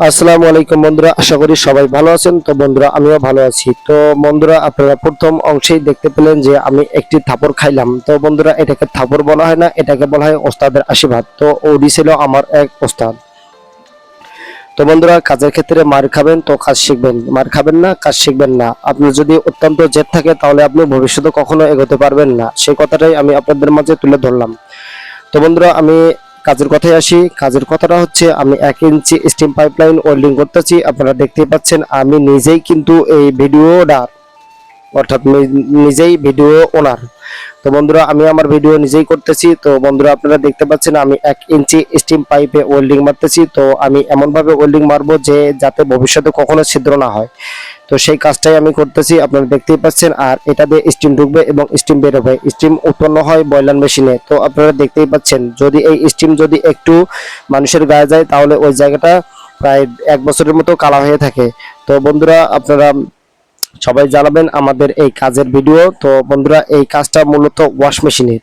আসসালামু আলাইকুম বন্ধুরা, আশা করি সবাই ভালো আছেন। তো বন্ধুরা, আমিও ভালো আছি। তো বন্ধুরা, আপনারা প্রথম অংশেই দেখতে পেলেন যে আমি একটি থাপড় খাইলাম। তো বন্ধুরা, এটাকে থাপড় বলা হয় না, এটাকে বলা হয় ওস্তাদের আশীর্বাদ। তো ওডি ছিল আমার এক ওস্তাদ। তো বন্ধুরা, কাজের ক্ষেত্রে মার খাবেন তো কাজ শিখবেন, মার খাবেন না কাজ শিখবেন না। আপনার যদি অত্যন্ত জেদ থাকে তাহলে আপনি ভবিষ্যতে কখনো এগোতে পারবেন না, সেই কথাটাই আমি আপনাদের মাঝে তুলে ধরলাম। তো বন্ধুরা, আমি কাজের কথায় আসি। কাজের কথাটা হচ্ছে, আমি 1 ইঞ্চি স্টিম পাইপলাইন ওয়েল্ডিং করতেছি। আপনারা দেখতেই পাচ্ছেন, আমি নিজেই কিন্তু এই ভিডিওটা, অর্থাৎ নিজেই ভিডিও ওনার। তো বন্ধুরা, আমি আমার ভিডিও নিজেই করতেছি। তো বন্ধুরা, আপনারা দেখতে পাচ্ছেন আমি 1 ইঞ্চি স্টিম পাইপে ওয়েল্ডিং মারতেছি। তো আমি এমন ভাবে ওয়েল্ডিং মারবো যে যাতে ভবিষ্যতে কখনো ছিদ্র না হয়। তো সেই কাজটাই আমি করতেছি, আপনারা দেখতেই পাচ্ছেন। আর এটা দিয়ে স্টিম ঢুকবে এবং স্টিম বের হবে। স্টিম উৎপন্ন হয় বয়লার মেশিনে। তো আপনারা দেখতেই পাচ্ছেন, যদি এই স্টিম যদি একটু মানুষের গায়ে যায় তাহলে ওই জায়গাটা প্রায় 1 বছরের মতো কালা হয়ে থাকে। তো বন্ধুরা, আপনারা সবাই জানাবেন আমাদের এই কাজের ভিডিও। তো বন্ধুরা, এই কাজটা মূলত ওয়াশ মেশিনের।